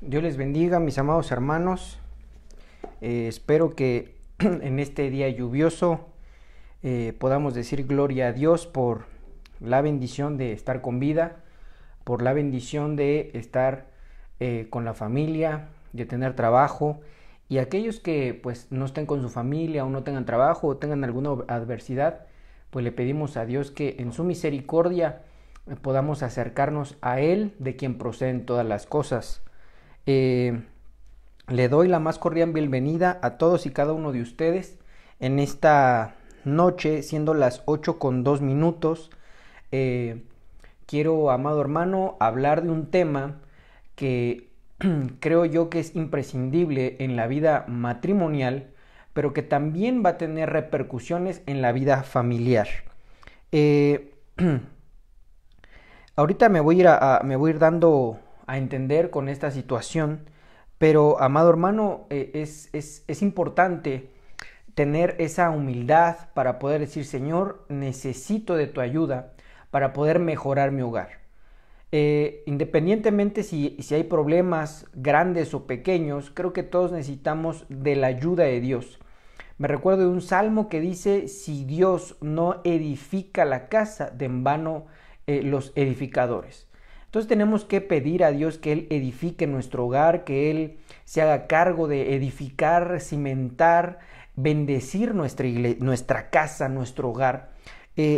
Dios les bendiga, mis amados hermanos. Espero que en este día lluvioso podamos decir gloria a Dios por la bendición de estar con vida, por la bendición de estar con la familia, de tener trabajo. Y aquellos que pues no estén con su familia o no tengan trabajo o tengan alguna adversidad, pues le pedimos a Dios que en su misericordia podamos acercarnos a Él, de quien proceden todas las cosas. Le doy la más cordial bienvenida a todos y cada uno de ustedes en esta noche, siendo las 8:02. Quiero, amado hermano, hablar de un tema que creo yo que es imprescindible en la vida matrimonial, pero que también va a tener repercusiones en la vida familiar. Ahorita me voy a ir dando a entender con esta situación, pero amado hermano, es importante tener esa humildad para poder decir: Señor, necesito de tu ayuda para poder mejorar mi hogar. Independientemente si hay problemas grandes o pequeños, creo que todos necesitamos de la ayuda de Dios. Me recuerdo de un salmo que dice: si Dios no edifica la casa, de en vano los edificadores. Entonces tenemos que pedir a Dios que Él edifique nuestro hogar, que Él se haga cargo de edificar, cimentar, bendecir nuestra casa, nuestro hogar.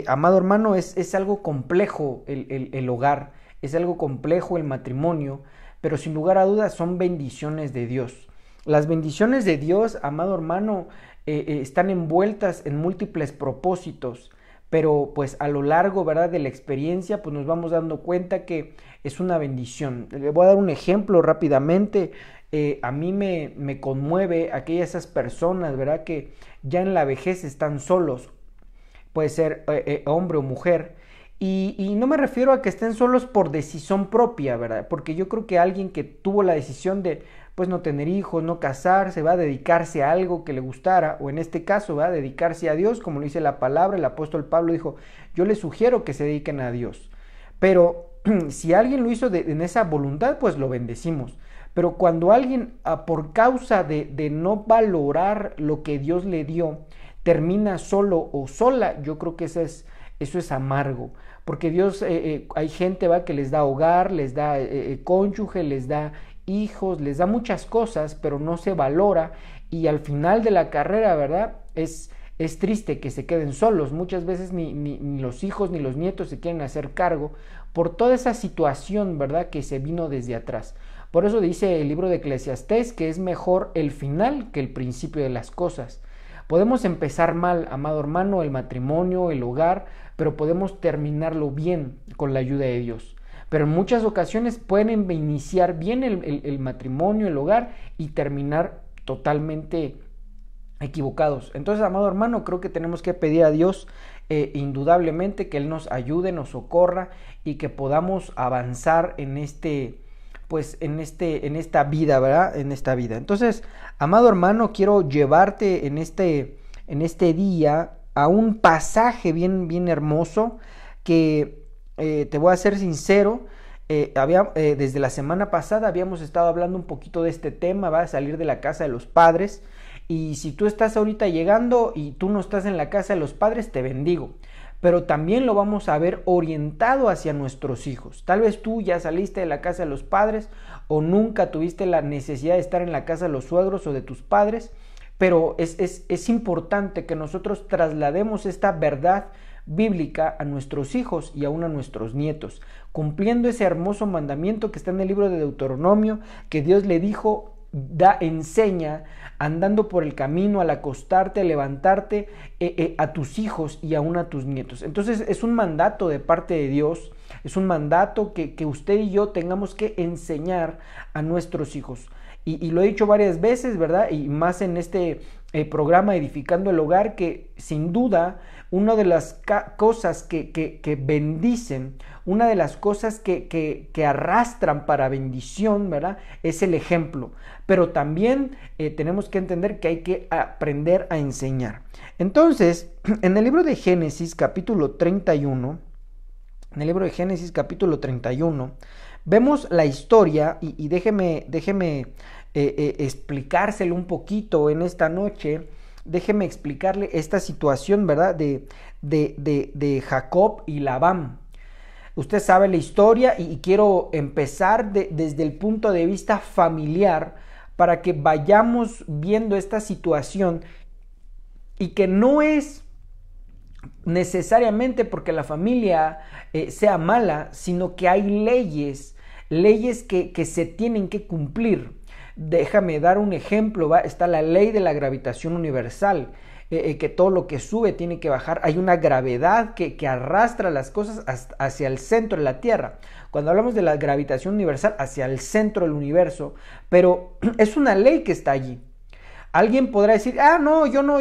Amado hermano, es algo complejo el hogar, es algo complejo el matrimonio, pero sin lugar a dudas son bendiciones de Dios. Las bendiciones de Dios, amado hermano, están envueltas en múltiples propósitos, pero pues a lo largo, ¿verdad?, de la experiencia, pues nos vamos dando cuenta que es una bendición. Le voy a dar un ejemplo rápidamente. A mí me conmueve esas personas, ¿verdad?, que ya en la vejez están solos. Puede ser hombre o mujer. Y no me refiero a que estén solos por decisión propia, ¿verdad? Porque yo creo que alguien que tuvo la decisión de pues no tener hijos, no casarse, va a dedicarse a algo que le gustara, o en este caso va a dedicarse a Dios, como lo dice la palabra. El apóstol Pablo dijo: yo les sugiero que se dediquen a Dios. Pero si alguien lo hizo en esa voluntad, pues lo bendecimos. Pero cuando alguien, por causa de no valorar lo que Dios le dio, termina solo o sola, yo creo que eso es amargo. Porque Dios, hay gente, ¿va?, que les da hogar, les da cónyuge, les da hijos, les da muchas cosas, pero no se valora, y al final de la carrera, ¿verdad?, es triste que se queden solos. Muchas veces ni los hijos ni los nietos se quieren hacer cargo por toda esa situación, ¿verdad?, que se vino desde atrás. Por eso dice el libro de Eclesiastés que es mejor el final que el principio de las cosas. Podemos empezar mal, amado hermano, el matrimonio, el hogar, pero podemos terminarlo bien con la ayuda de Dios. Pero en muchas ocasiones pueden iniciar bien el matrimonio, el hogar, y terminar totalmente equivocados. Entonces, amado hermano, creo que tenemos que pedir a Dios indudablemente que Él nos ayude, nos socorra, y que podamos avanzar en esta vida, ¿verdad? En esta vida. Entonces, amado hermano, quiero llevarte en este día a un pasaje bien hermoso que te voy a ser sincero. Desde la semana pasada habíamos estado hablando un poquito de este tema, va a salir de la casa de los padres. Y si tú estás ahorita llegando y tú no estás en la casa de los padres, te bendigo. Pero también lo vamos a ver orientado hacia nuestros hijos. Tal vez tú ya saliste de la casa de los padres, o nunca tuviste la necesidad de estar en la casa de los suegros o de tus padres, pero es importante que nosotros traslademos esta verdad bíblica a nuestros hijos y aún a nuestros nietos, cumpliendo ese hermoso mandamiento que está en el libro de Deuteronomio, que Dios le dijo: enseña andando por el camino, al acostarte, al levantarte, a tus hijos y aún a tus nietos. Entonces es un mandato de parte de Dios, es un mandato que usted y yo tengamos que enseñar a nuestros hijos. Y lo he dicho varias veces, ¿verdad? Y más en este programa Edificando el Hogar, que sin duda una de las cosas que bendicen, una de las cosas que arrastran para bendición, ¿verdad?, es el ejemplo. Pero también tenemos que entender que hay que aprender a enseñar. Entonces, en el libro de Génesis capítulo 31, Vemos la historia y déjeme explicárselo un poquito en esta noche. Déjeme explicarle esta situación, ¿verdad? De Jacob y Labán. Usted sabe la historia y quiero empezar desde el punto de vista familiar para que vayamos viendo esta situación y que no es necesariamente porque la familia sea mala, sino que hay leyes que se tienen que cumplir. Déjame dar un ejemplo, ¿va? Está la ley de la gravitación universal, que todo lo que sube tiene que bajar. Hay una gravedad que arrastra las cosas hacia el centro de la Tierra. Cuando hablamos de la gravitación universal, hacia el centro del universo, pero es una ley que está allí. Alguien podrá decir, no, yo no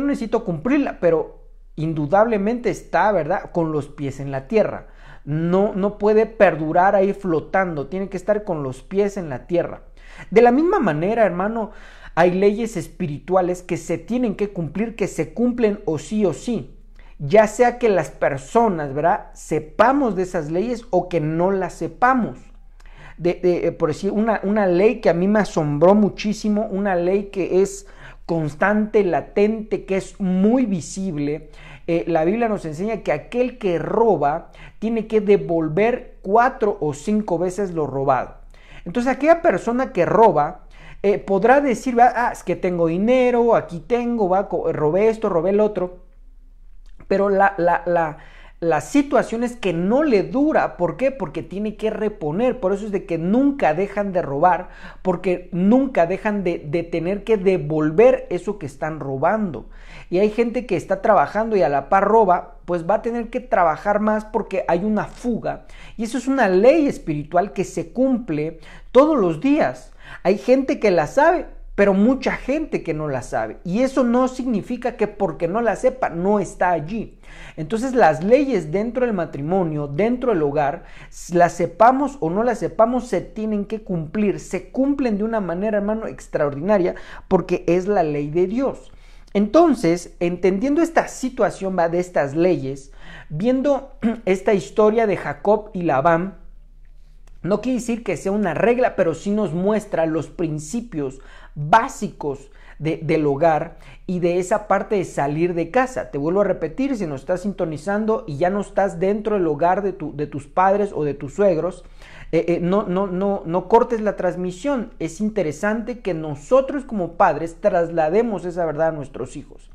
necesito cumplirla, pero indudablemente está, ¿verdad?, con los pies en la tierra. No puede perdurar ahí flotando, tiene que estar con los pies en la tierra. De la misma manera, hermano, hay leyes espirituales que se tienen que cumplir, que se cumplen o sí, ya sea que las personas, ¿verdad?, sepamos de esas leyes o que no las sepamos. Por decir, una ley que a mí me asombró muchísimo, una ley que es constante, latente, que es muy visible. La Biblia nos enseña que aquel que roba tiene que devolver 4 o 5 veces lo robado. Entonces aquella persona que roba podrá decir, es que tengo dinero, aquí tengo, robé esto, robé el otro, pero la situación es que no le dura. ¿Por qué? Porque tiene que reponer. Por eso es de que nunca dejan de robar, porque nunca dejan de tener que devolver eso que están robando. Y hay gente que está trabajando y a la par roba, pues va a tener que trabajar más porque hay una fuga. Y eso es una ley espiritual que se cumple todos los días. Hay gente que la sabe, pero mucha gente que no la sabe. Y eso no significa que porque no la sepa, no está allí. Entonces las leyes dentro del matrimonio, dentro del hogar, las sepamos o no las sepamos, se tienen que cumplir. Se cumplen de una manera, hermano, extraordinaria, porque es la ley de Dios. Entonces, entendiendo esta situación, de estas leyes, viendo esta historia de Jacob y Labán, no quiere decir que sea una regla, pero sí nos muestra los principios básicos del hogar y de esa parte de salir de casa. Te vuelvo a repetir, si nos estás sintonizando y ya no estás dentro del hogar de tus padres o de tus suegros, no cortes la transmisión. Es interesante que nosotros como padres traslademos esa verdad a nuestros hijos.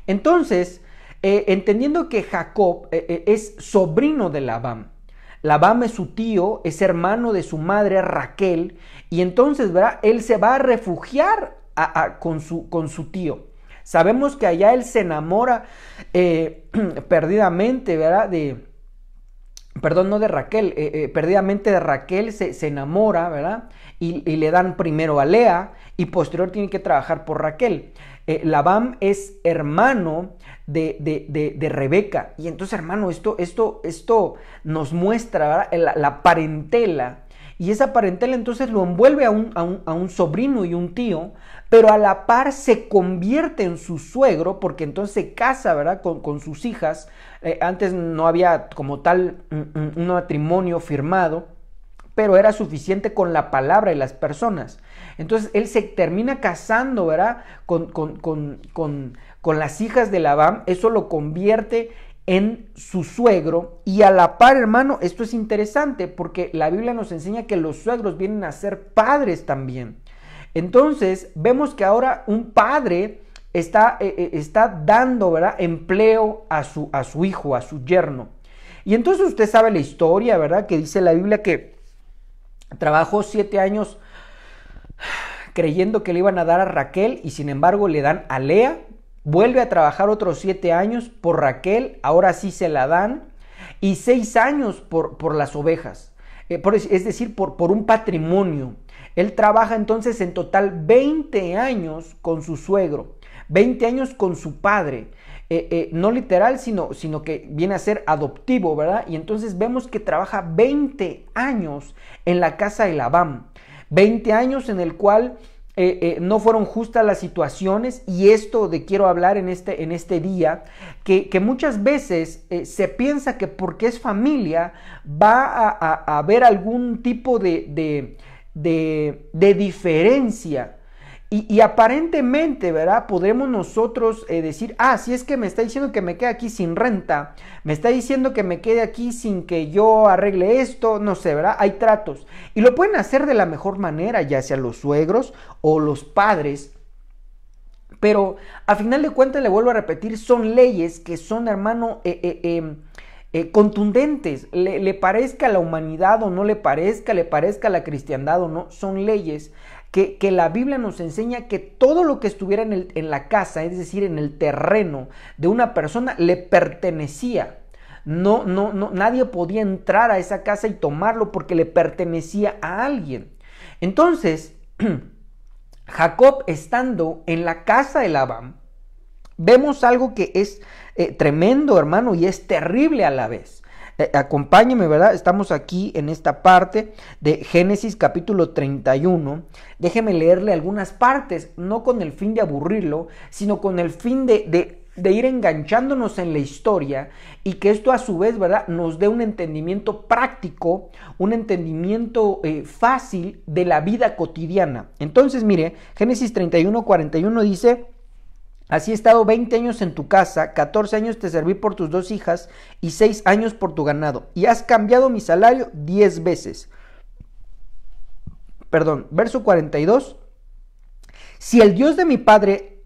Entonces, entendiendo que Jacob es sobrino de Labán, Labán es su tío, es hermano de su madre Raquel, y entonces, ¿verdad?, él se va a refugiar con su tío. Sabemos que allá él se enamora perdidamente, ¿verdad?, no de Raquel, perdidamente de Raquel se enamora, ¿verdad?, y le dan primero a Lea y posterior tiene que trabajar por Raquel. Labán es hermano de Rebeca, y entonces, hermano, esto nos muestra, ¿verdad?, la parentela, y esa parentela entonces lo envuelve a un sobrino y un tío, pero a la par se convierte en su suegro, porque entonces se casa, ¿verdad?, con sus hijas. Antes no había como tal un matrimonio firmado, pero era suficiente con la palabra de las personas. Entonces él se termina casando, ¿verdad?, con las hijas de Labán. Eso lo convierte en su suegro, y a la par, hermano, esto es interesante porque la Biblia nos enseña que los suegros vienen a ser padres también. Entonces vemos que ahora un padre está dando, ¿verdad?, empleo a su hijo, a su yerno. Y entonces usted sabe la historia, ¿verdad?, que dice la Biblia que trabajó 7 años creyendo que le iban a dar a Raquel, y sin embargo le dan a Lea. Vuelve a trabajar otros 7 años por Raquel, ahora sí se la dan, y 6 años por las ovejas, es decir, por un patrimonio. Él trabaja entonces en total 20 años con su suegro, 20 años con su padre, no literal, sino que viene a ser adoptivo, ¿verdad? Y entonces vemos que trabaja 20 años en la casa de Labán, 20 años en el cual no fueron justas las situaciones, y esto de quiero hablar en este día, que muchas veces se piensa que porque es familia va a haber algún tipo de diferencia. Y aparentemente, ¿verdad? Podremos nosotros decir, si es que me está diciendo que me quede aquí sin renta, me está diciendo que me quede aquí sin que yo arregle esto, no sé, ¿verdad? Hay tratos. Y lo pueden hacer de la mejor manera, ya sea los suegros o los padres. Pero a final de cuentas, le vuelvo a repetir, son leyes que son, hermano, contundentes. Le parezca a la humanidad o no le parezca a la cristiandad o no, son leyes que la Biblia nos enseña que todo lo que estuviera en la casa, es decir, en el terreno de una persona, le pertenecía. Nadie podía entrar a esa casa y tomarlo porque le pertenecía a alguien. Entonces, Jacob, estando en la casa de Labán, vemos algo que es tremendo, hermano, y es terrible a la vez. Acompáñeme, ¿verdad? Estamos aquí en esta parte de Génesis capítulo 31. Déjeme leerle algunas partes, no con el fin de aburrirlo, sino con el fin de ir enganchándonos en la historia, y que esto a su vez, ¿verdad?, nos dé un entendimiento práctico, un entendimiento fácil de la vida cotidiana. Entonces, mire, Génesis 31:41 dice: así he estado 20 años en tu casa, 14 años te serví por tus 2 hijas y 6 años por tu ganado, y has cambiado mi salario 10 veces. Verso 42. Si el Dios de mi padre,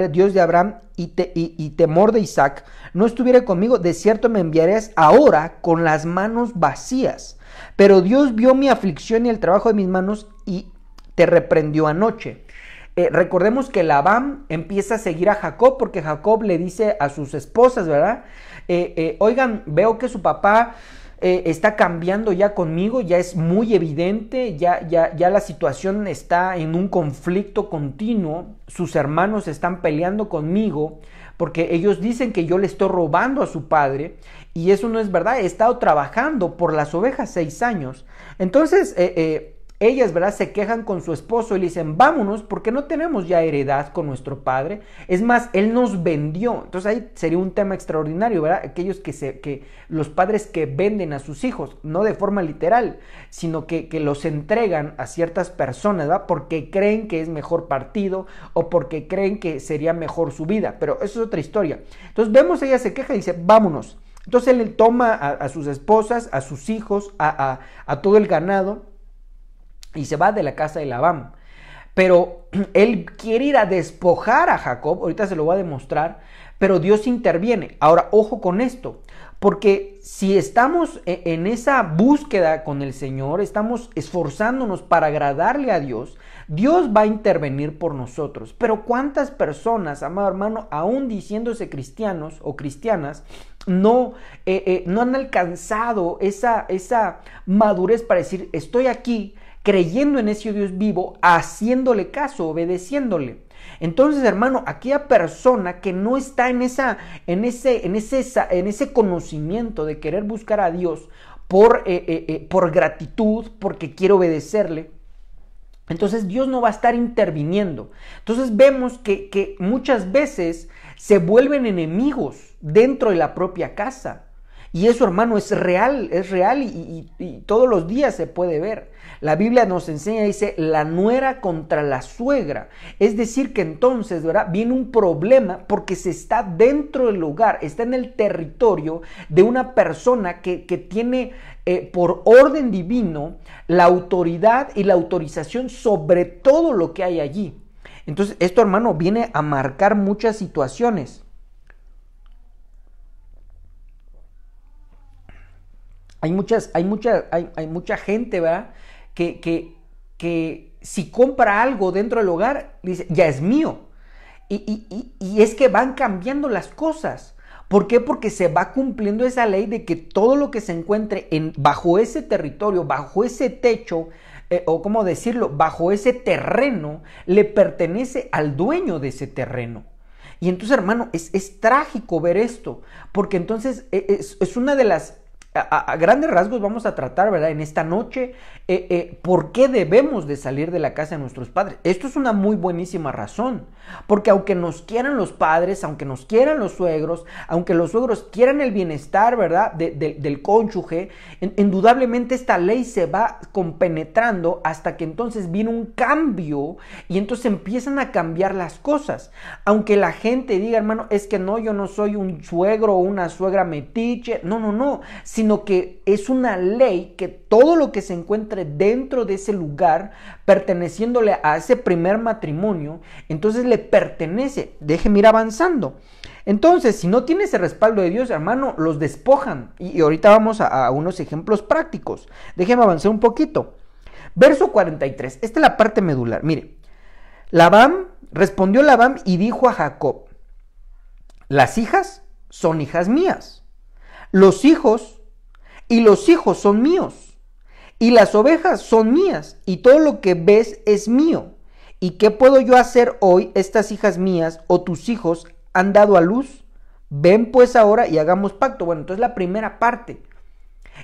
Dios de Abraham y temor de Isaac, no estuviera conmigo, de cierto me enviarías ahora con las manos vacías. Pero Dios vio mi aflicción y el trabajo de mis manos y te reprendió anoche. Recordemos que Labán empieza a seguir a Jacob porque Jacob le dice a sus esposas, ¿verdad? Oigan, veo que su papá está cambiando ya conmigo, ya es muy evidente, ya la situación está en un conflicto continuo, sus hermanos están peleando conmigo porque ellos dicen que yo le estoy robando a su padre, y eso no es verdad. He estado trabajando por las ovejas 6 años. Entonces, ellas, ¿verdad?, se quejan con su esposo y le dicen, vámonos porque no tenemos ya heredad con nuestro padre. Es más, él nos vendió. Entonces ahí sería un tema extraordinario, ¿verdad? Aquellos que los padres que venden a sus hijos, no de forma literal, sino que los entregan a ciertas personas, ¿verdad?, porque creen que es mejor partido o porque creen que sería mejor su vida. Pero eso es otra historia. Entonces vemos, ella se queja y dice, vámonos. Entonces él toma a sus esposas, a sus hijos, a todo el ganado, y se va de la casa de Labán. Pero él quiere ir a despojar a Jacob, ahorita se lo voy a demostrar, pero Dios interviene. Ahora, ojo con esto, porque si estamos en esa búsqueda con el Señor, estamos esforzándonos para agradarle a Dios, Dios va a intervenir por nosotros. Pero ¿cuántas personas, amado hermano, aún diciéndose cristianos o cristianas, no han alcanzado esa madurez para decir, estoy aquí creyendo en ese Dios vivo, haciéndole caso, obedeciéndole? Entonces, hermano, aquella persona que no está en ese conocimiento de querer buscar a Dios por gratitud, porque quiere obedecerle, entonces Dios no va a estar interviniendo. Entonces vemos que muchas veces se vuelven enemigos dentro de la propia casa. Y eso, hermano, es real y todos los días se puede ver. La Biblia nos enseña, dice, la nuera contra la suegra. Es decir, que entonces, ¿verdad?, viene un problema porque se está dentro del hogar, está en el territorio de una persona que tiene por orden divino la autoridad y la autorización sobre todo lo que hay allí. Entonces, esto, hermano, viene a marcar muchas situaciones. Hay mucha gente, ¿verdad?, que si compra algo dentro del hogar, dice, ya es mío. Y es que van cambiando las cosas. ¿Por qué? Porque se va cumpliendo esa ley de que todo lo que se encuentre bajo ese territorio, bajo ese techo, o cómo decirlo, bajo ese terreno, le pertenece al dueño de ese terreno. Y entonces, hermano, es trágico ver esto, porque entonces es una de las a grandes rasgos vamos a tratar, ¿verdad? En esta noche, ¿por qué debemos de salir de la casa de nuestros padres? Esto es una muy buenísima razón, porque aunque nos quieran los padres, aunque nos quieran los suegros, aunque los suegros quieran el bienestar, ¿verdad? Del cónyuge, indudablemente esta ley se va compenetrando hasta que entonces viene un cambio y entonces empiezan a cambiar las cosas. Aunque la gente diga, hermano, es que no, yo no soy un suegro o una suegra metiche, no, sino que es una ley que todo lo que se encuentre dentro de ese lugar, perteneciéndole a ese primer matrimonio, entonces le pertenece. Déjeme ir avanzando. Entonces, si no tiene ese respaldo de Dios, hermano, los despojan. Y ahorita vamos a unos ejemplos prácticos. Déjeme avanzar un poquito. Verso 43, esta es la parte medular. Mire, respondió Labán y dijo a Jacob: las hijas son hijas mías, los hijos son míos, y las ovejas son mías, y todo lo que ves es mío. ¿Y qué puedo yo hacer hoy? Estas hijas mías o tus hijos han dado a luz. Ven pues ahora y hagamos pacto. Bueno, entonces la primera parte.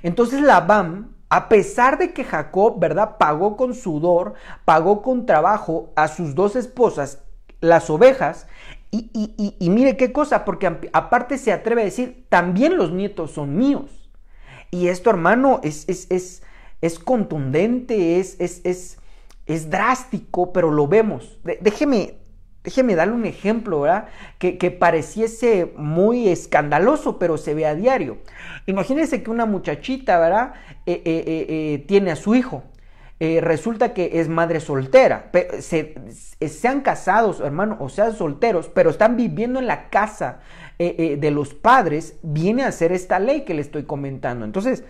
Entonces Labán, a pesar de que Jacob, ¿verdad?, pagó con sudor, pagó con trabajo a sus dos esposas, las ovejas, y mire qué cosa, porque aparte se atreve a decir, también los nietos son míos. Y esto, hermano, es contundente, es drástico, pero lo vemos. Déjeme darle un ejemplo, ¿verdad? Que pareciese muy escandaloso, pero se ve a diario. Imagínense que una muchachita, ¿verdad?, tiene a su hijo. Resulta que es madre soltera, sean casados, hermano, o sean solteros, pero están viviendo en la casa de los padres, viene a ser esta ley que le estoy comentando. Entonces,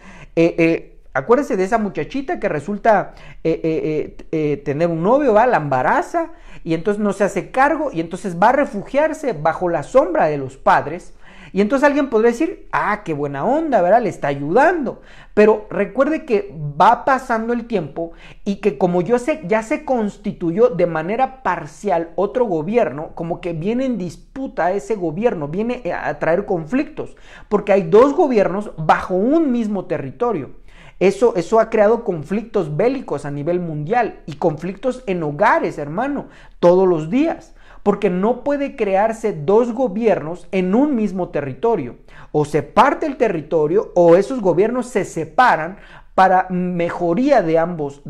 acuérdense de esa muchachita que resulta tener un novio, va, la embaraza y entonces no se hace cargo y entonces va a refugiarse bajo la sombra de los padres. Y entonces alguien podría decir, qué buena onda, ¿verdad? Le está ayudando. Pero recuerde que va pasando el tiempo y que como ya se constituyó de manera parcial otro gobierno, como que viene en disputa ese gobierno, viene a traer conflictos, porque hay dos gobiernos bajo un mismo territorio. Eso ha creado conflictos bélicos a nivel mundial y conflictos en hogares, hermano, todos los días. Porque no puede crearse dos gobiernos en un mismo territorio. O se parte el territorio o esos gobiernos se separan para mejoría de ambos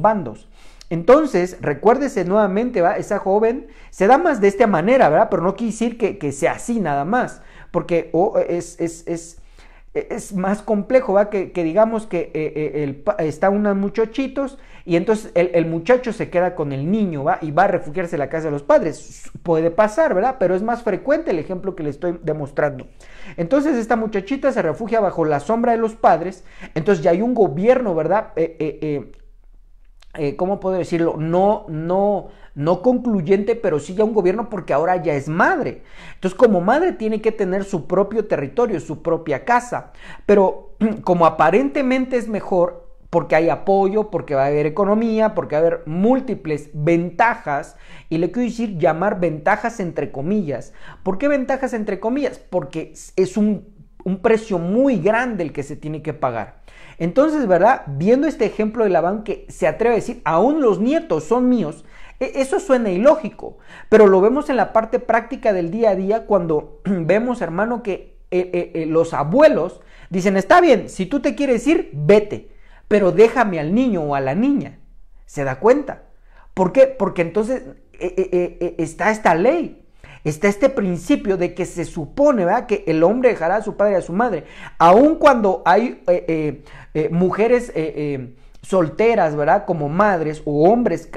bandos. Entonces, recuérdese nuevamente, ¿va? Esa joven se da más de esta manera, ¿verdad? Pero no quiere decir que sea así nada más. Porque es más complejo, ¿va? Que digamos que están unos muchachitos y entonces el muchacho se queda con el niño, ¿va? Y va a refugiarse en la casa de los padres. Puede pasar, ¿verdad? Pero es más frecuente el ejemplo que le estoy demostrando. Entonces esta muchachita se refugia bajo la sombra de los padres. Entonces ya hay un gobierno, ¿verdad? ¿Cómo puedo decirlo? No concluyente, pero sí ya un gobierno porque ahora ya es madre. Entonces, como madre tiene que tener su propio territorio, su propia casa. Pero como aparentemente es mejor, porque hay apoyo, porque va a haber economía, porque va a haber múltiples ventajas, y le quiero decir llamar ventajas entre comillas. ¿Por qué ventajas entre comillas? Porque es un precio muy grande el que se tiene que pagar. Entonces, ¿verdad? Viendo este ejemplo de Labán que se atreve a decir, aún los nietos son míos, eso suena ilógico, pero lo vemos en la parte práctica del día a día cuando vemos, hermano, que los abuelos dicen, está bien, si tú te quieres ir, vete, pero déjame al niño o a la niña. ¿Se da cuenta? ¿Por qué? Porque entonces está esta ley, está este principio de que se supone, ¿verdad?, que el hombre dejará a su padre y a su madre, aun cuando hay mujeres solteras, ¿verdad?, como madres, o hombres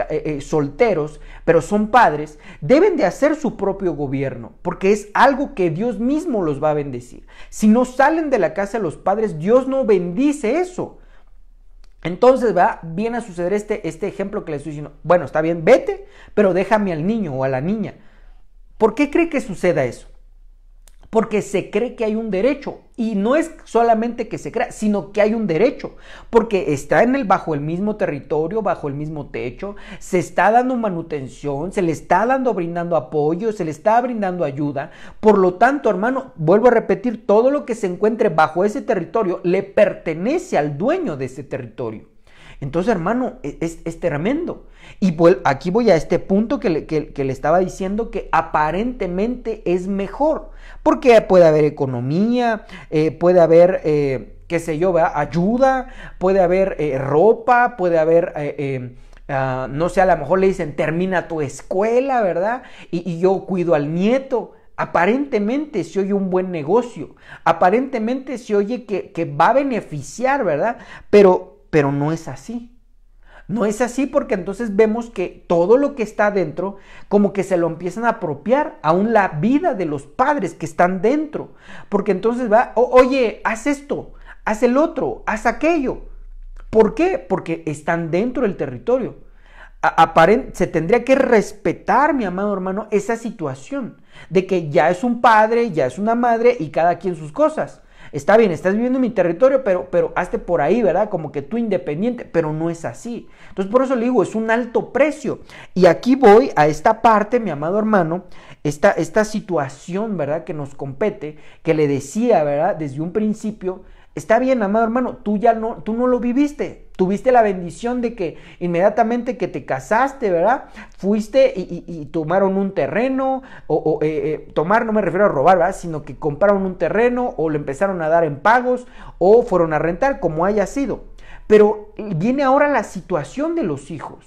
solteros, pero son padres, deben de hacer su propio gobierno, porque es algo que Dios mismo los va a bendecir. Si no salen de la casa de los padres, Dios no bendice eso. Entonces, ¿verdad?, viene a suceder este ejemplo que les estoy diciendo. Bueno, está bien, vete, pero déjame al niño o a la niña. ¿Por qué cree que suceda eso? porque se cree que hay un derecho. Y no es solamente que se crea, sino que hay un derecho, porque está bajo el mismo territorio, bajo el mismo techo, se está dando manutención, se le está brindando apoyo, se le está brindando ayuda. Por lo tanto, hermano, vuelvo a repetir, todo lo que se encuentre bajo ese territorio le pertenece al dueño de ese territorio. Entonces, hermano, es tremendo. Y aquí voy a este punto que le estaba diciendo, que aparentemente es mejor, porque puede haber economía, puede haber, qué sé yo, ¿verdad? Ayuda, puede haber ropa, puede haber... no sé, a lo mejor le dicen, termina tu escuela, ¿verdad? Y yo cuido al nieto. Aparentemente se oye un buen negocio, aparentemente se oye que va a beneficiar, ¿verdad? Pero no es así. No es así, porque entonces vemos que todo lo que está dentro, como que se lo empiezan a apropiar, aún la vida de los padres que están dentro. Porque entonces va, oye, haz esto, haz el otro, haz aquello. ¿Por qué? Porque están dentro del territorio. Se tendría que respetar, mi amado hermano, esa situación de que ya es un padre, ya es una madre y cada quien sus cosas. Está bien, estás viviendo en mi territorio, pero hazte por ahí, ¿verdad? Como que tú independiente, pero no es así. Entonces, por eso le digo, es un alto precio. Y aquí voy a esta parte, mi amado hermano, esta situación, ¿verdad? Que nos compete, que le decía, ¿verdad? Desde un principio, está bien, amado hermano, tú no lo viviste. Tuviste la bendición de que inmediatamente que te casaste, ¿verdad? Fuiste y tomaron un terreno, tomar no me refiero a robar, ¿verdad? Sino que compraron un terreno o lo empezaron a dar en pagos o fueron a rentar, como haya sido. Pero viene ahora la situación de los hijos.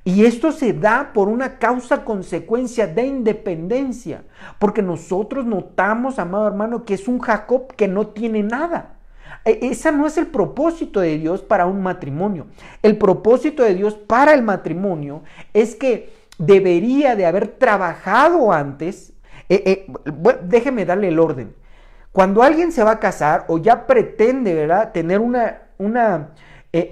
Y esto se da por una causa-consecuencia de independencia, porque nosotros notamos, amado hermano, que es un Jacob que no tiene nada. Ese no es el propósito de Dios para un matrimonio. El propósito de Dios para el matrimonio es que debería de haber trabajado antes. Déjeme darle el orden. Cuando alguien se va a casar o ya pretende, ¿verdad?, tener una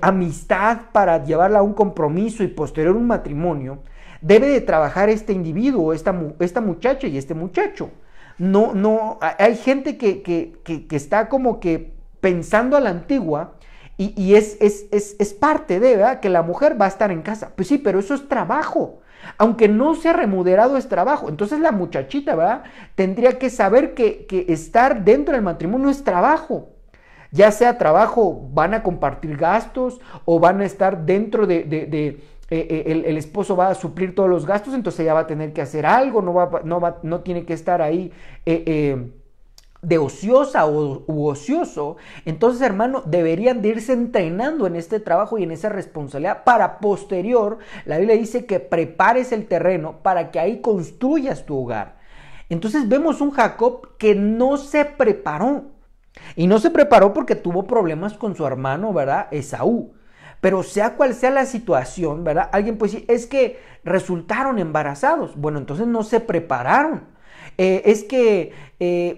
amistad para llevarla a un compromiso y posterior un matrimonio, debe de trabajar este individuo, esta muchacha y este muchacho. No, hay gente que está como que pensando a la antigua y es parte de, ¿verdad?, que la mujer va a estar en casa. Pues sí, pero eso es trabajo. Aunque no sea remunerado, es trabajo. Entonces la muchachita, ¿verdad?, tendría que saber que estar dentro del matrimonio es trabajo. Ya sea trabajo, van a compartir gastos o van a estar dentro el esposo va a suplir todos los gastos, entonces ella va a tener que hacer algo, no tiene que estar ahí de ociosa u ocioso. Entonces, hermano, deberían de irse entrenando en este trabajo y en esa responsabilidad para posterior. La Biblia dice que prepares el terreno para que ahí construyas tu hogar. Entonces vemos un Jacob que no se preparó. Y no se preparó porque tuvo problemas con su hermano, ¿verdad?, Esaú. Pero sea cual sea la situación, ¿verdad?, alguien puede decir, es que resultaron embarazados. Bueno, entonces no se prepararon. Es que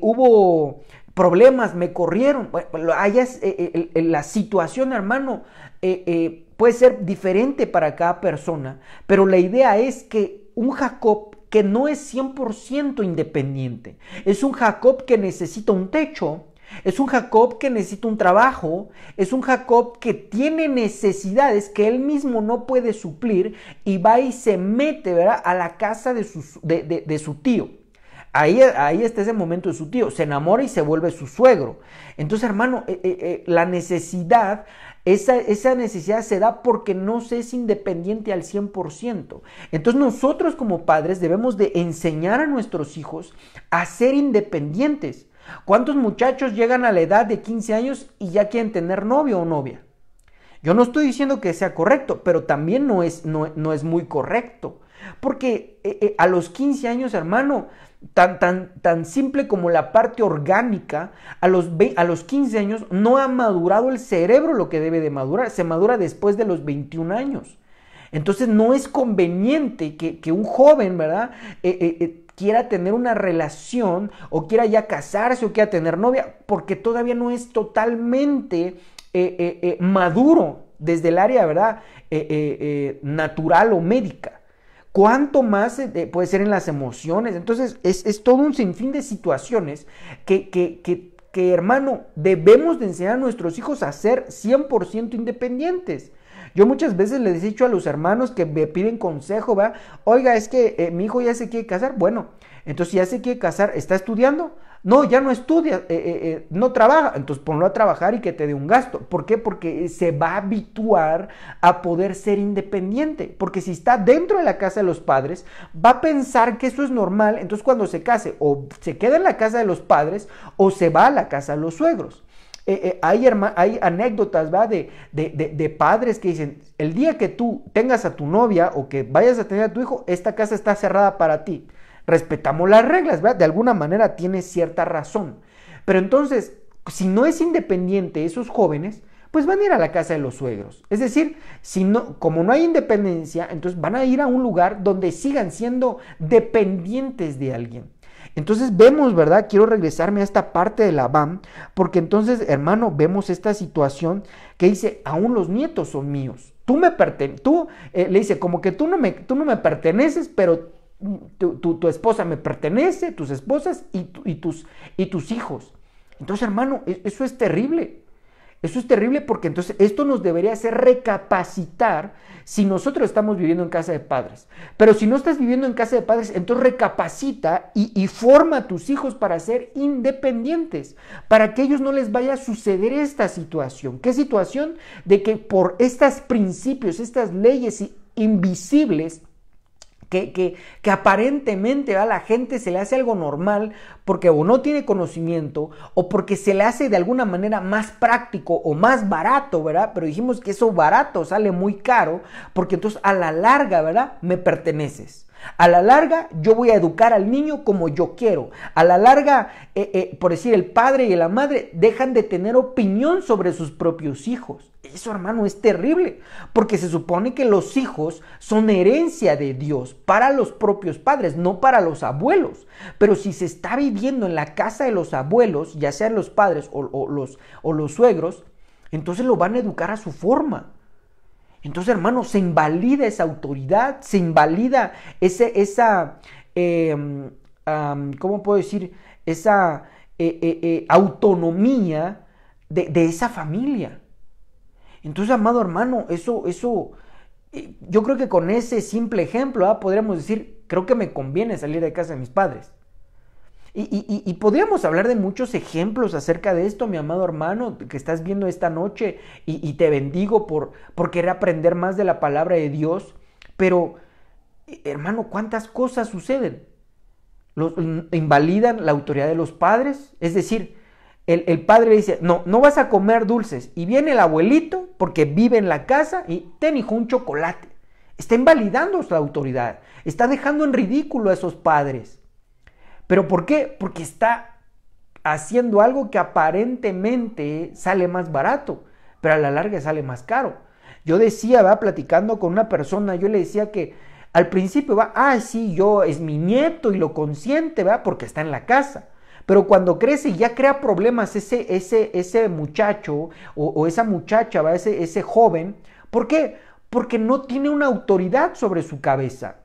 hubo problemas, me corrieron. Bueno, la situación, hermano, puede ser diferente para cada persona, pero la idea es que un Jacob que no es 100% independiente, es un Jacob que necesita un techo, es un Jacob que necesita un trabajo, es un Jacob que tiene necesidades que él mismo no puede suplir y va y se mete, ¿verdad?, a la casa de su tío. Ahí está ese momento de su tío, se enamora y se vuelve su suegro. Entonces, hermano, la necesidad, esa necesidad se da porque no se es independiente al 100%. Entonces nosotros como padres debemos de enseñar a nuestros hijos a ser independientes. ¿Cuántos muchachos llegan a la edad de 15 años y ya quieren tener novio o novia? Yo no estoy diciendo que sea correcto, pero también no es muy correcto. Porque a los 15 años, hermano, tan simple como la parte orgánica, a los 15 años no ha madurado el cerebro lo que debe de madurar. Se madura después de los 21 años. Entonces no es conveniente que un joven, ¿verdad?, quiera tener una relación o quiera ya casarse o quiera tener novia, porque todavía no es totalmente maduro desde el área, ¿verdad?, natural o médica. ¿Cuánto más puede ser en las emociones? Entonces es todo un sinfín de situaciones que, hermano, debemos de enseñar a nuestros hijos a ser 100% independientes. Yo muchas veces les he dicho a los hermanos que me piden consejo, ¿va? Oiga, es que mi hijo ya se quiere casar. Bueno, entonces ya se quiere casar, ¿está estudiando? No, ya no estudia, no trabaja. Entonces ponlo a trabajar y que te dé un gasto. ¿Por qué? Porque se va a habituar a poder ser independiente. Porque si está dentro de la casa de los padres, va a pensar que eso es normal. Entonces cuando se case, o se queda en la casa de los padres, o se va a la casa de los suegros. Hay anécdotas, ¿va? De padres que dicen, el día que tú tengas a tu novia o que vayas a tener a tu hijo, esta casa está cerrada para ti. Respetamos las reglas, ¿verdad? De alguna manera tiene cierta razón. Pero entonces, si no es independiente esos jóvenes, pues van a ir a la casa de los suegros. Es decir, como no hay independencia, entonces van a ir a un lugar donde sigan siendo dependientes de alguien. Entonces vemos, ¿verdad? Quiero regresarme a esta parte de Labán, porque entonces, hermano, vemos esta situación que dice, aún los nietos son míos. Le dice, como que tú no me perteneces, pero tu esposa me pertenece, tus esposas y tus hijos. Entonces, hermano, eso es terrible. Eso es terrible porque entonces esto nos debería hacer recapacitar si nosotros estamos viviendo en casa de padres. Pero si no estás viviendo en casa de padres, entonces recapacita y forma a tus hijos para ser independientes, para que a ellos no les vaya a suceder esta situación. ¿Qué situación? De que por estos principios, estas leyes invisibles, que aparentemente a la gente se le hace algo normal porque o no tiene conocimiento o porque se le hace de alguna manera más práctico o más barato, ¿verdad? Pero dijimos que eso barato sale muy caro porque entonces a la larga, ¿verdad? Me perteneces. A la larga yo voy a educar al niño como yo quiero. A la larga, por decir, el padre y la madre dejan de tener opinión sobre sus propios hijos. Eso, hermano, es terrible, porque se supone que los hijos son herencia de Dios para los propios padres, no para los abuelos. Pero si se está viviendo en la casa de los abuelos, ya sean los padres o los suegros, entonces lo van a educar a su forma. Entonces, hermano, se invalida esa autoridad, se invalida ¿cómo puedo decir? Esa autonomía de esa familia. Entonces, amado hermano, yo creo que con ese simple ejemplo, podríamos decir, creo que me conviene salir de casa de mis padres. Y podríamos hablar de muchos ejemplos acerca de esto, mi amado hermano, que estás viendo esta noche, y te bendigo por querer aprender más de la palabra de Dios. Pero, hermano, ¿cuántas cosas suceden? Invalidan la autoridad de los padres, es decir, el padre dice, no vas a comer dulces, y viene el abuelito, porque vive en la casa, y ten, hijo, un chocolate. Está invalidando su autoridad, está dejando en ridículo a esos padres. ¿Pero por qué? Porque está haciendo algo que aparentemente sale más barato, pero a la larga sale más caro. Yo decía, platicando con una persona, yo le decía que al principio sí, es mi nieto y lo consiente, porque está en la casa. Pero cuando crece y ya crea problemas ese muchacho o esa muchacha, ese joven, ¿por qué? Porque no tiene una autoridad sobre su cabeza.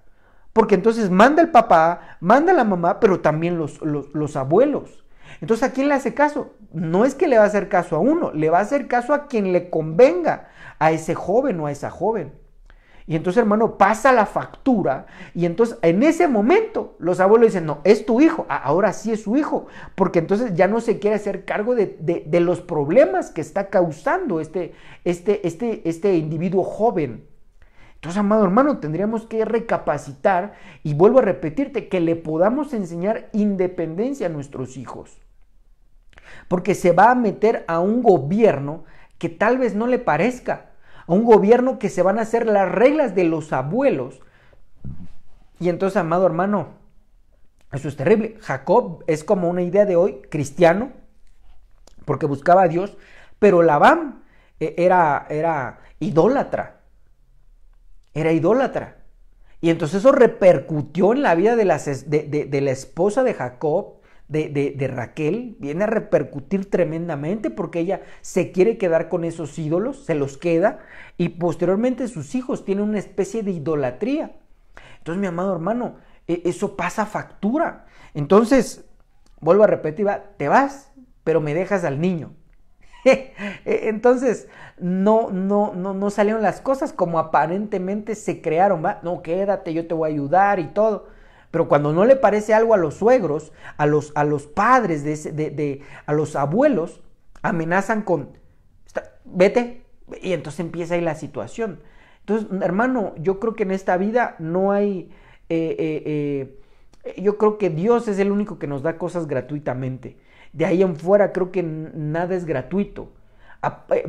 Porque entonces manda el papá, manda la mamá, pero también los abuelos. Entonces, ¿a quién le hace caso? No es que le va a hacer caso a uno, le va a hacer caso a quien le convenga, a ese joven o a esa joven. Y entonces, hermano, pasa la factura y entonces en ese momento los abuelos dicen, no, es tu hijo, ahora sí es su hijo, porque entonces ya no se quiere hacer cargo de los problemas que está causando este individuo joven. Entonces, amado hermano, tendríamos que recapacitar y vuelvo a repetirte que le podamos enseñar independencia a nuestros hijos. Porque se va a meter a un gobierno que tal vez no le parezca, a un gobierno que se van a hacer las reglas de los abuelos. Y entonces, amado hermano, eso es terrible. Jacob es como una idea de hoy, cristiano, porque buscaba a Dios, pero Labán era idólatra. Era idólatra. Y entonces eso repercutió en la vida de la esposa de Jacob, de Raquel. Viene a repercutir tremendamente porque ella se quiere quedar con esos ídolos, se los queda, y posteriormente sus hijos tienen una especie de idolatría. Entonces, mi amado hermano, eso pasa factura. Entonces, vuelvo a repetir, te vas, pero me dejas al niño. Entonces, no salieron las cosas como aparentemente se crearon, ¿va? No, quédate, yo te voy a ayudar y todo. Pero cuando no le parece algo a los suegros, a los padres, a los abuelos, amenazan con, vete, y entonces empieza ahí la situación. Entonces, hermano, yo creo que en esta vida no hay, yo creo que Dios es el único que nos da cosas gratuitamente. De ahí en fuera creo que nada es gratuito.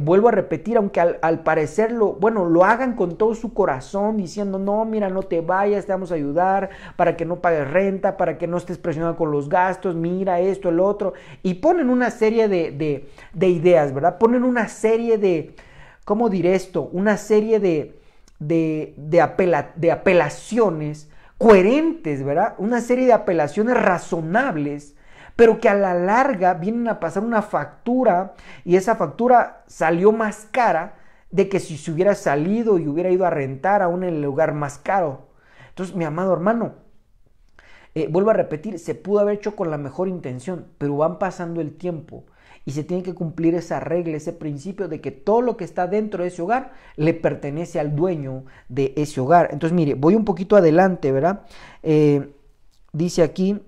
Vuelvo a repetir, aunque al parecer lo hagan con todo su corazón, diciendo, no, mira, no te vayas, te vamos a ayudar para que no pagues renta, para que no estés presionado con los gastos, mira esto, el otro, y ponen una serie de ideas, ¿verdad? Ponen una serie de, ¿cómo diré esto? Una serie de apelaciones coherentes, ¿verdad? Una serie de apelaciones razonables, pero que a la larga vienen a pasar una factura, y esa factura salió más cara de que si se hubiera salido y hubiera ido a rentar aún en el lugar más caro. Entonces, mi amado hermano, vuelvo a repetir, se pudo haber hecho con la mejor intención, pero van pasando el tiempo y se tiene que cumplir esa regla, ese principio de que todo lo que está dentro de ese hogar le pertenece al dueño de ese hogar. Entonces, mire, voy un poquito adelante, ¿verdad? Dice aquí,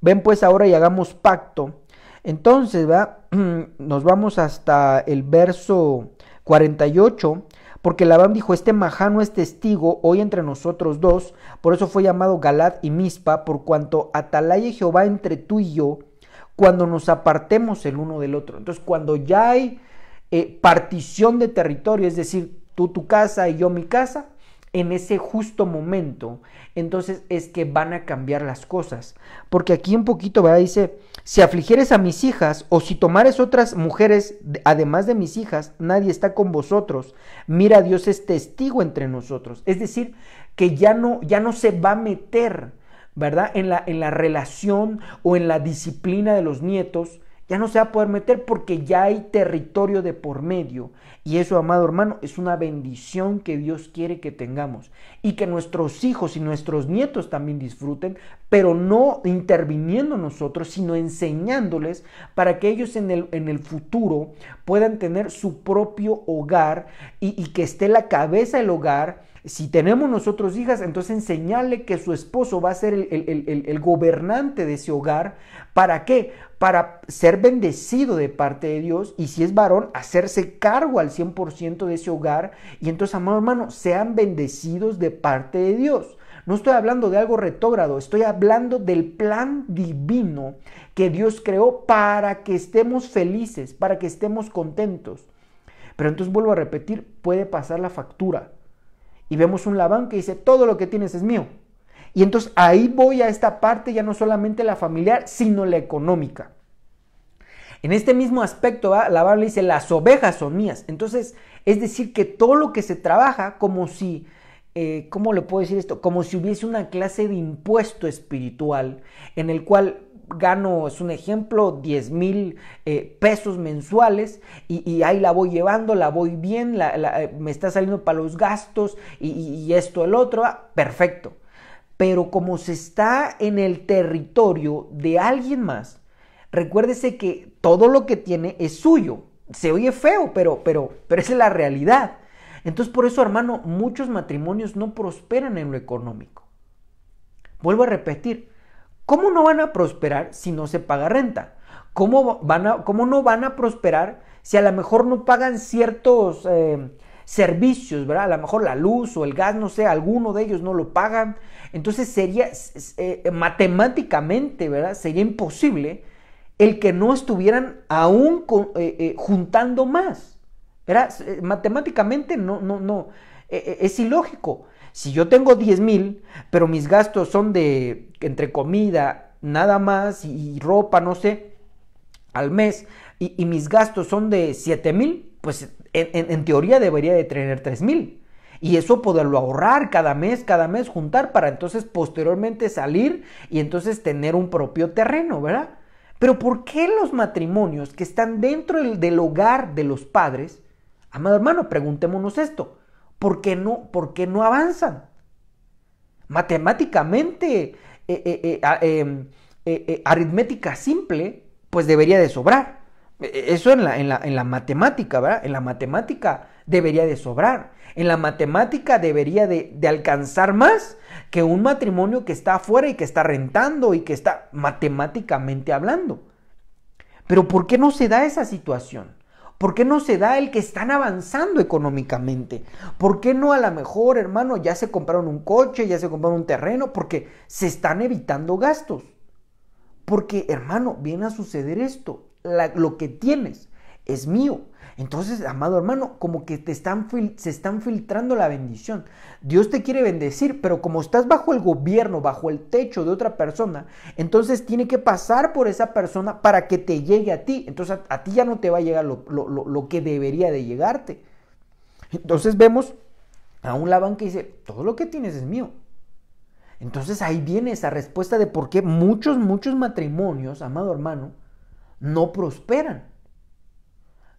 ven pues ahora y hagamos pacto. Entonces, ¿verdad? Nos vamos hasta el verso 48, porque Labán dijo, este majano es testigo hoy entre nosotros dos, por eso fue llamado Galad y Mizpa, por cuanto atalaye Jehová entre tú y yo, cuando nos apartemos el uno del otro. Entonces, cuando ya hay partición de territorio, es decir, tú tu casa y yo mi casa, en ese justo momento, entonces es que van a cambiar las cosas. Porque aquí un poquito, ¿verdad? Dice, si afligieres a mis hijas, o si tomares otras mujeres, además de mis hijas, nadie está con vosotros. Mira, Dios es testigo entre nosotros. Es decir, que ya no se va a meter, ¿verdad? En la relación o en la disciplina de los nietos, ya no se va a poder meter porque ya hay territorio de por medio. Y eso, amado hermano, es una bendición que Dios quiere que tengamos. Y que nuestros hijos y nuestros nietos también disfruten, pero no interviniendo nosotros, sino enseñándoles para que ellos en el futuro puedan tener su propio hogar y que esté la cabeza del hogar. Si tenemos nosotros hijas, entonces enseñarle que su esposo va a ser el gobernante de ese hogar. ¿Para qué? Para ser bendecido de parte de Dios, y si es varón, hacerse cargo al 100% de ese hogar. Y entonces, amado hermano, sean bendecidos de parte de Dios. No estoy hablando de algo retrógrado, estoy hablando del plan divino que Dios creó para que estemos felices, para que estemos contentos. Pero entonces vuelvo a repetir, puede pasar la factura. Y vemos un Labán que dice, todo lo que tienes es mío. Y entonces ahí voy a esta parte, ya no solamente la familiar, sino la económica. En este mismo aspecto, Labán le dice, las ovejas son mías. Entonces, es decir, que todo lo que se trabaja como si, ¿cómo le puedo decir esto? Como si hubiese una clase de impuesto espiritual en el cual gano, es un ejemplo, 10,000 pesos mensuales, y ahí la voy llevando, la voy bien, me está saliendo para los gastos y esto, el otro, perfecto. Pero como se está en el territorio de alguien más, recuérdese que todo lo que tiene es suyo. Se oye feo, pero esa es la realidad. Entonces, por eso, hermano, muchos matrimonios no prosperan en lo económico. Vuelvo a repetir, ¿cómo no van a prosperar si no se paga renta? ¿Cómo no van a prosperar si a lo mejor no pagan ciertos servicios, ¿verdad? A lo mejor la luz o el gas, no sé, alguno de ellos no lo pagan. Entonces sería matemáticamente, ¿verdad? Sería imposible el que no estuvieran aún juntando más, ¿verdad? Matemáticamente no, es ilógico. Si yo tengo 10,000, pero mis gastos son de, entre comida, nada más, y ropa, no sé, al mes, y mis gastos son de 7,000, pues en teoría debería de tener 3,000. Y eso poderlo ahorrar cada mes, juntar para entonces posteriormente salir y entonces tener un propio terreno, ¿verdad? Pero ¿por qué los matrimonios que están dentro del hogar de los padres, amado hermano, preguntémonos esto, ¿por qué no avanzan? Matemáticamente, aritmética simple, pues debería de sobrar. Eso en la matemática, ¿verdad? En la matemática debería de sobrar. En la matemática debería de alcanzar más que un matrimonio que está afuera y que está rentando y que está matemáticamente hablando. Pero ¿por qué no se da esa situación? ¿Por qué no se da el que están avanzando económicamente? ¿Por qué no a lo mejor, hermano, ya se compraron un coche, ya se compraron un terreno? Porque se están evitando gastos. Porque, hermano, viene a suceder esto. Lo que tienes es mío. Entonces, amado hermano, como que se están filtrando la bendición. Dios te quiere bendecir, pero como estás bajo el gobierno, bajo el techo de otra persona, entonces tiene que pasar por esa persona para que te llegue a ti. Entonces a ti ya no te va a llegar lo que debería de llegarte. Entonces vemos a un Labán que dice, todo lo que tienes es mío. Entonces ahí viene esa respuesta de por qué muchos matrimonios, amado hermano, no prosperan.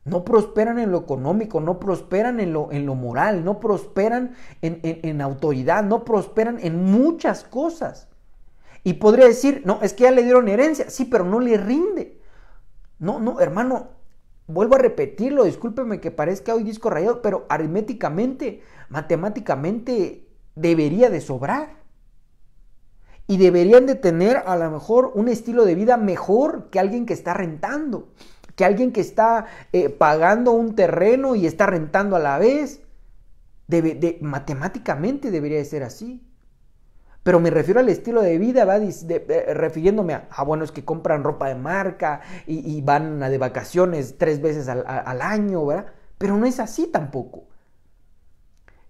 No prosperan en lo económico, no prosperan en lo moral, no prosperan en autoridad, no prosperan en muchas cosas. Y podría decir, no, es que ya le dieron herencia, sí, pero no le rinde. No, hermano, vuelvo a repetirlo, discúlpeme que parezca hoy disco rayado, pero aritméticamente, matemáticamente, debería de sobrar. Y deberían de tener a lo mejor un estilo de vida mejor que alguien que está rentando, que alguien que está pagando un terreno y está rentando a la vez. Matemáticamente debería de ser así. Pero me refiero al estilo de vida, ¿va? Refiriéndome a, bueno, es que compran ropa de marca y van de vacaciones 3 veces al año, ¿verdad? Pero no es así tampoco.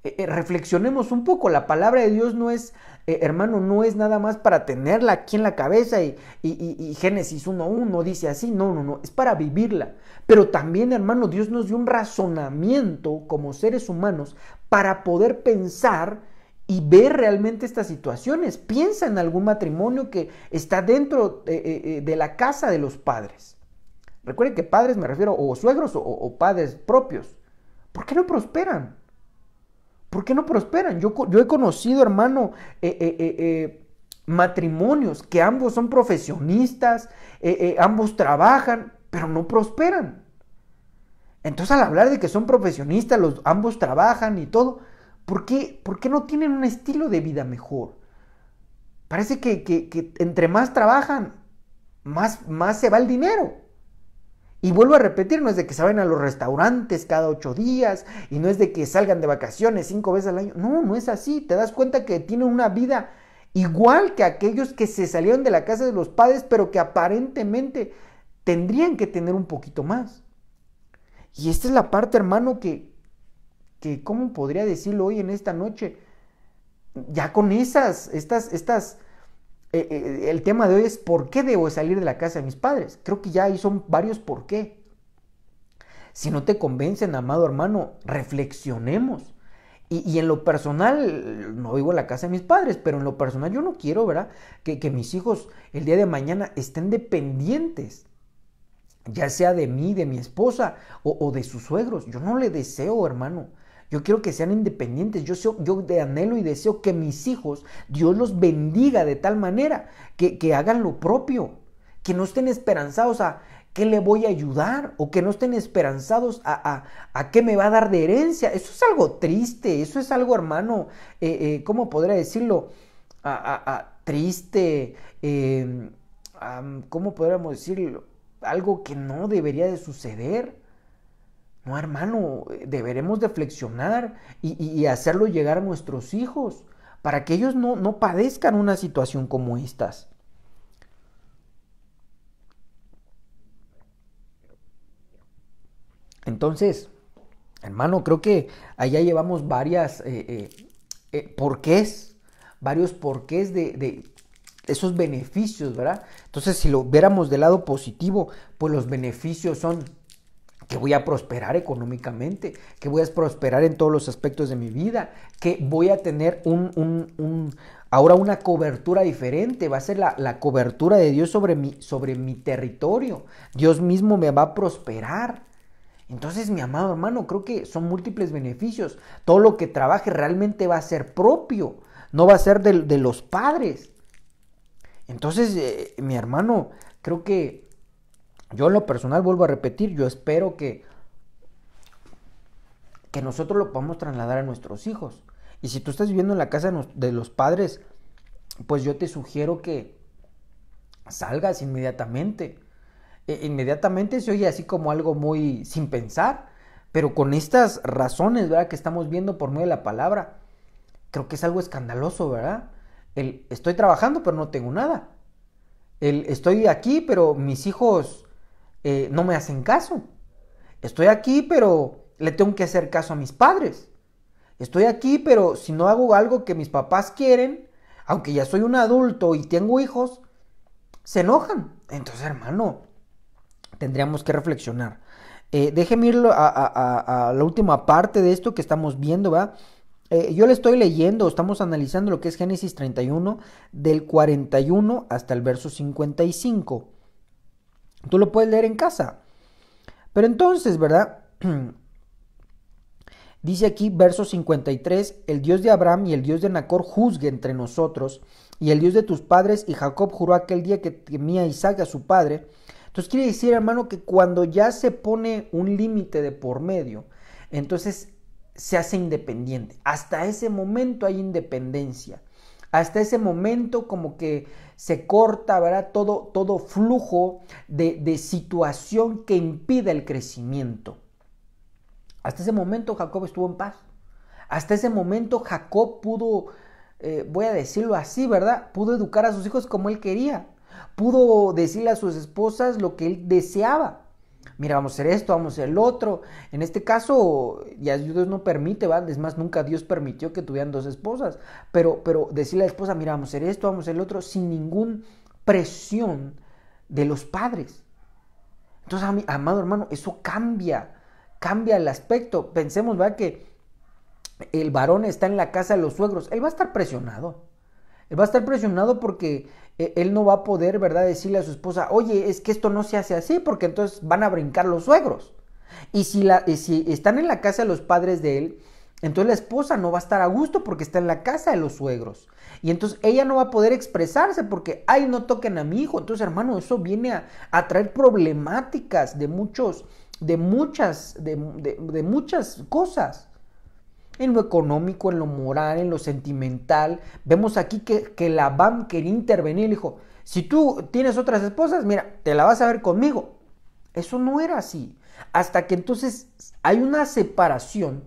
Reflexionemos un poco, la palabra de Dios no es, hermano, no es nada más para tenerla aquí en la cabeza y Génesis 1:1 dice así, no, es para vivirla. Pero también, hermano, Dios nos dio un razonamiento como seres humanos para poder pensar y ver realmente estas situaciones. Piensa en algún matrimonio que está dentro de la casa de los padres. Recuerden que padres me refiero o suegros o padres propios. ¿Por qué no prosperan? ¿Por qué no prosperan? Yo he conocido, hermano, matrimonios que ambos son profesionistas, ambos trabajan, pero no prosperan. Entonces, al hablar de que son profesionistas, ambos trabajan y todo, ¿por qué no tienen un estilo de vida mejor? Parece que entre más trabajan, más se va el dinero. Y vuelvo a repetir, no es de que se vayan a los restaurantes cada 8 días, y no es de que salgan de vacaciones 5 veces al año. No es así. Te das cuenta que tienen una vida igual que aquellos que se salieron de la casa de los padres, pero que aparentemente tendrían que tener un poquito más. Y esta es la parte, hermano, que ¿cómo podría decirlo hoy en esta noche? Ya con el tema de hoy es ¿por qué debo salir de la casa de mis padres? Creo que ya ahí son varios por qué. Si no te convencen, amado hermano, reflexionemos. Y en lo personal, no vivo en la casa de mis padres, pero en lo personal yo no quiero, ¿verdad? Que mis hijos el día de mañana estén dependientes, ya sea de mí, de mi esposa o de sus suegros. Yo no le deseo, hermano. Yo quiero que sean independientes. Yo anhelo y deseo que mis hijos, Dios los bendiga de tal manera que hagan lo propio. Que no estén esperanzados a qué le voy a ayudar o que no estén esperanzados a qué me va a dar de herencia. Eso es algo triste. Eso es algo, hermano, ¿cómo podría decirlo? Triste. ¿Cómo podríamos decirlo? Algo que no debería de suceder. No, hermano, deberemos de flexionar y hacerlo llegar a nuestros hijos para que ellos no padezcan una situación como estas. Entonces, hermano, creo que allá llevamos varios porqués de esos beneficios, ¿verdad? Entonces, si lo viéramos del lado positivo, pues los beneficios son que voy a prosperar económicamente, que voy a prosperar en todos los aspectos de mi vida, que voy a tener ahora una cobertura diferente, va a ser la cobertura de Dios sobre mi territorio. Dios mismo me va a prosperar. Entonces, mi amado hermano, creo que son múltiples beneficios. Todo lo que trabaje realmente va a ser propio. no va a ser de los padres. Entonces, mi hermano, creo que yo en lo personal, vuelvo a repetir, yo espero que nosotros lo podamos trasladar a nuestros hijos. Y si tú estás viviendo en la casa de los padres, pues yo te sugiero que salgas inmediatamente. Inmediatamente se oye así como algo muy sin pensar, pero con estas razones, ¿verdad?, que estamos viendo por medio de la palabra, creo que es algo escandaloso, ¿verdad? Estoy trabajando pero no tengo nada. Estoy aquí pero mis hijos no me hacen caso. Estoy aquí pero le tengo que hacer caso a mis padres. Estoy aquí pero si no hago algo que mis papás quieren, aunque ya soy un adulto y tengo hijos, se enojan. Entonces, hermano, tendríamos que reflexionar. Déjeme ir a la última parte de esto que estamos viendo, ¿verdad? Yo le estoy leyendo, estamos analizando lo que es Génesis 31, del 41 hasta el verso 55. Tú lo puedes leer en casa. Pero entonces, ¿verdad? Dice aquí, verso 53, el Dios de Abraham y el Dios de Nacor juzgue entre nosotros, y el Dios de tus padres, y Jacob juró aquel día que temía a Isaac a su padre. Entonces quiere decir, hermano, que cuando ya se pone un límite de por medio, entonces se hace independiente. Hasta ese momento hay independencia. Hasta ese momento como que se corta, ¿verdad?, todo flujo de situación que impide el crecimiento. Hasta ese momento Jacob estuvo en paz. Hasta ese momento Jacob pudo, voy a decirlo así, ¿verdad?, pudo educar a sus hijos como él quería. Pudo decirle a sus esposas lo que él deseaba. Mira, vamos a hacer esto, vamos a hacer el otro. En este caso, ya Dios no permite, ¿verdad? Es más, nunca Dios permitió que tuvieran dos esposas. Pero decirle a la esposa, mira, vamos a hacer esto, vamos a hacer el otro, sin ninguna presión de los padres. Entonces, amado hermano, eso cambia el aspecto. Pensemos, ¿verdad?, que el varón está en la casa de los suegros. Él va a estar presionado. Él va a estar presionado porque él no va a poder, ¿verdad?, decirle a su esposa, oye, es que esto no se hace así, porque entonces van a brincar los suegros. Y si están en la casa de los padres de él, entonces la esposa no va a estar a gusto porque está en la casa de los suegros. Y entonces ella no va a poder expresarse porque, ay, no toquen a mi hijo. Entonces, hermano, eso viene a traer problemáticas de muchas cosas. En lo económico, en lo moral, en lo sentimental. Vemos aquí que Labán quería intervenir. Le dijo, si tú tienes otras esposas, mira, te la vas a ver conmigo. Eso no era así. Hasta que entonces hay una separación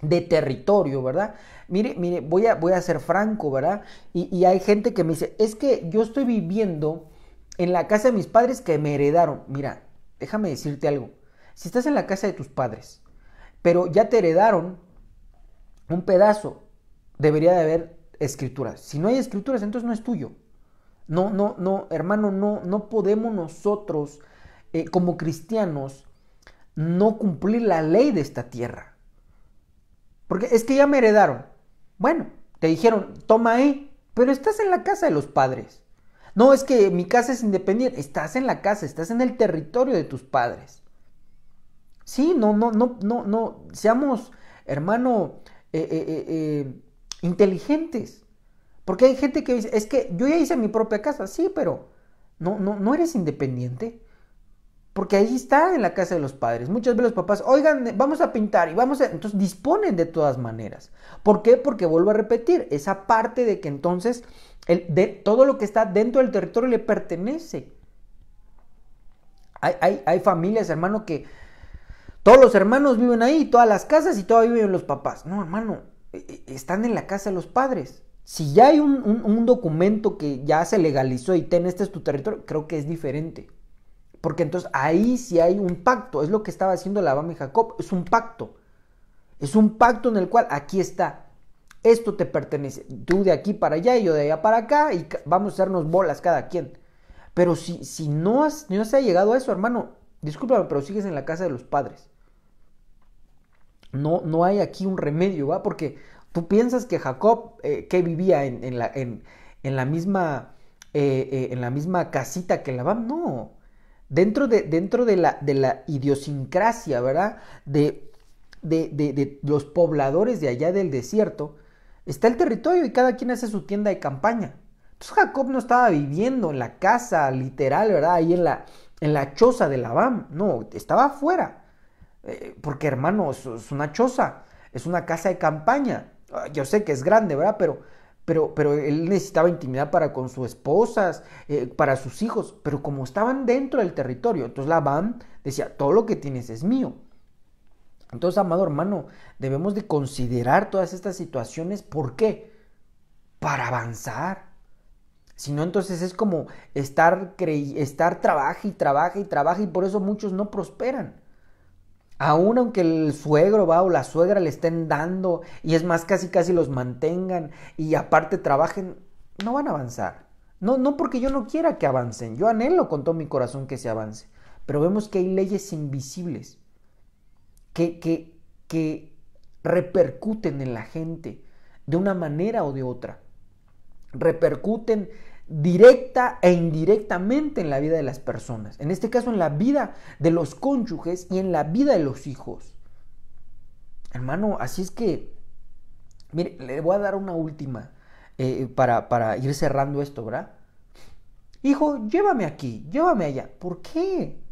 de territorio, ¿verdad? Mire, voy a ser franco, ¿verdad? Y hay gente que me dice, es que yo estoy viviendo en la casa de mis padres que me heredaron. Mira, déjame decirte algo. Si estás en la casa de tus padres, pero ya te heredaron un pedazo, debería de haber escrituras. Si no hay escrituras, entonces no es tuyo. No, hermano, no podemos nosotros, como cristianos, no cumplir la ley de esta tierra. Porque es que ya me heredaron. Bueno, te dijeron, toma ahí, pero estás en la casa de los padres. No, es que mi casa es independiente. Estás en la casa, estás en el territorio de tus padres. Sí, no, seamos, hermano, inteligentes. Porque hay gente que dice, es que yo ya hice mi propia casa. Sí, pero no eres independiente. Porque ahí está en la casa de los padres. Muchas veces los papás, oigan, vamos a pintar y entonces disponen de todas maneras. ¿Por qué? Porque vuelvo a repetir, esa parte de que entonces de todo lo que está dentro del territorio le pertenece. Hay familias, hermano, que todos los hermanos viven ahí, todas las casas y todavía viven los papás. No, hermano, están en la casa de los padres. Si ya hay un documento que ya se legalizó y este es tu territorio, creo que es diferente. Porque entonces ahí sí hay un pacto. Es lo que estaba haciendo Labán y Jacob. Es un pacto. Es un pacto en el cual aquí está. Esto te pertenece. Tú de aquí para allá y yo de allá para acá. Y vamos a hacernos bolas cada quien. Pero si no se ha llegado a eso, hermano, discúlpame, pero sigues en la casa de los padres. No hay aquí un remedio, ¿va? Porque tú piensas que Jacob, que vivía en la misma casita que Labán. No. Dentro de la idiosincrasia, ¿verdad?, de los pobladores de allá del desierto, está el territorio y cada quien hace su tienda de campaña. Entonces Jacob no estaba viviendo en la casa literal, ¿verdad? Ahí en la choza de Labán. No, estaba afuera. Porque, hermanos, es una choza, es una casa de campaña. Yo sé que es grande, ¿verdad? Pero él necesitaba intimidad para con sus esposas, para sus hijos. Pero como estaban dentro del territorio, entonces Labán decía, todo lo que tienes es mío. Entonces, amado hermano, debemos de considerar todas estas situaciones. ¿Por qué? Para avanzar. Si no, entonces es como estar trabaja y trabaja y trabaja, y por eso muchos no prosperan. Aún aunque el suegro va o la suegra le estén dando, y es más, casi los mantengan y aparte trabajen, no van a avanzar. No porque yo no quiera que avancen, yo anhelo con todo mi corazón que se avance, pero vemos que hay leyes invisibles que repercuten en la gente de una manera o de otra. Repercuten directa e indirectamente en la vida de las personas, en este caso en la vida de los cónyuges y en la vida de los hijos. Hermano, así es que, mire, le voy a dar una última para ir cerrando esto, ¿verdad? Hijo, llévame aquí, llévame allá. ¿Por qué?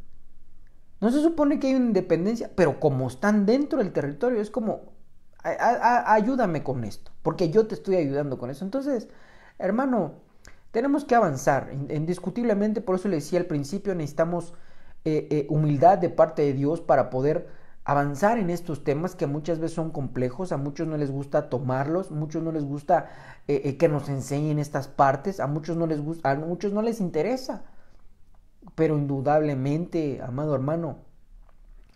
No se supone que hay una independencia, pero como están dentro del territorio, es como, ayúdame con esto, porque yo te estoy ayudando con eso. Entonces, hermano, tenemos que avanzar, indiscutiblemente. Por eso le decía al principio, necesitamos humildad de parte de Dios para poder avanzar en estos temas que muchas veces son complejos, a muchos no les gusta tomarlos, a muchos no les gusta que nos enseñen estas partes, a muchos no les gusta, a muchos no les interesa, pero indudablemente, amado hermano,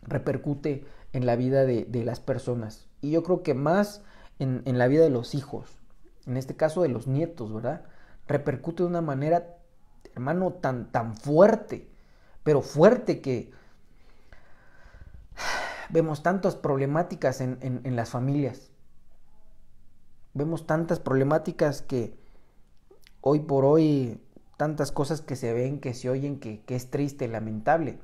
repercute en la vida de las personas, y yo creo que más en la vida de los hijos, en este caso de los nietos, ¿verdad? Repercute de una manera, hermano, tan fuerte, pero fuerte, que vemos tantas problemáticas en las familias. Vemos tantas problemáticas que hoy por hoy, tantas cosas que se ven, que se oyen, que es triste, lamentable.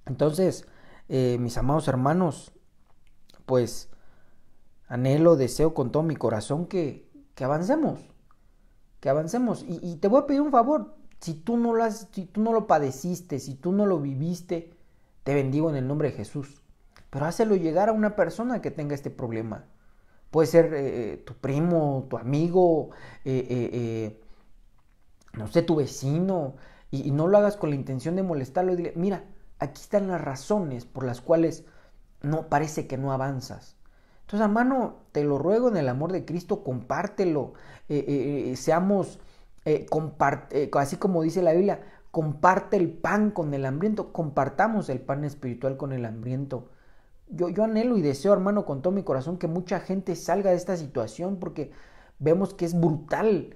Entonces, mis amados hermanos, pues anhelo, deseo con todo mi corazón que avancemos. Que avancemos. Y te voy a pedir un favor. Si tú no lo padeciste, si tú no lo viviste, te bendigo en el nombre de Jesús. Pero hácelo llegar a una persona que tenga este problema. Puede ser tu primo, tu amigo, no sé, tu vecino. Y no lo hagas con la intención de molestarlo. Y dile, mira, aquí están las razones por las cuales no parece que no avanzas. Entonces, hermano, te lo ruego en el amor de Cristo, compártelo. Seamos, así como dice la Biblia, comparte el pan con el hambriento. Compartamos el pan espiritual con el hambriento. Yo anhelo y deseo, hermano, con todo mi corazón, que mucha gente salga de esta situación, porque vemos que es brutal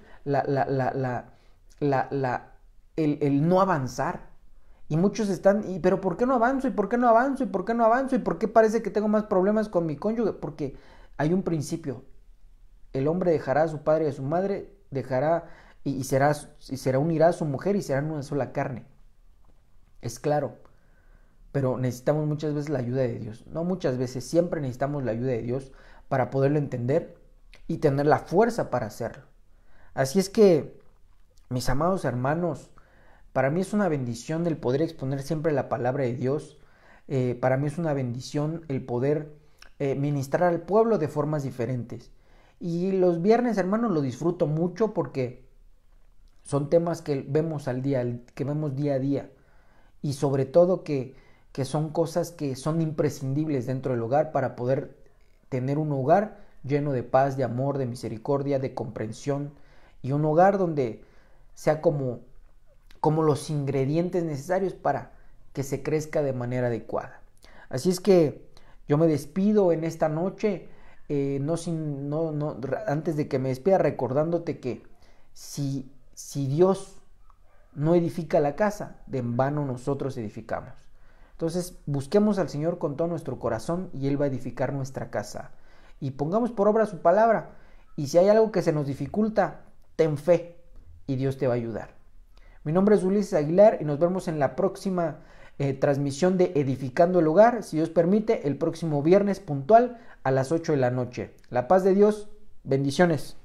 el no avanzar. Y muchos están, pero ¿por qué no avanzo? ¿Y por qué no avanzo? ¿Y por qué no avanzo? ¿Y por qué parece que tengo más problemas con mi cónyuge? Porque hay un principio. El hombre dejará a su padre y a su madre, unirá a su mujer y serán una sola carne. Es claro. Pero necesitamos muchas veces la ayuda de Dios. No muchas veces, siempre necesitamos la ayuda de Dios para poderlo entender y tener la fuerza para hacerlo. Así es que, mis amados hermanos, para mí es una bendición el poder exponer siempre la palabra de Dios. Para mí es una bendición el poder ministrar al pueblo de formas diferentes. Y los viernes, hermanos, lo disfruto mucho porque son temas que vemos que vemos día a día. Y sobre todo que son cosas que son imprescindibles dentro del hogar para poder tener un hogar lleno de paz, de amor, de misericordia, de comprensión. Y un hogar donde sea como los ingredientes necesarios para que se crezca de manera adecuada. Así es que yo me despido en esta noche, antes de que me despida, recordándote que si Dios no edifica la casa, de en vano nosotros edificamos. Entonces busquemos al Señor con todo nuestro corazón y Él va a edificar nuestra casa. Y pongamos por obra su palabra. Y si hay algo que se nos dificulta, ten fe y Dios te va a ayudar. Mi nombre es Ulises Aguilar y nos vemos en la próxima transmisión de Edificando el Hogar, si Dios permite, el próximo viernes puntual a las 8 de la noche. La paz de Dios Bendiciones.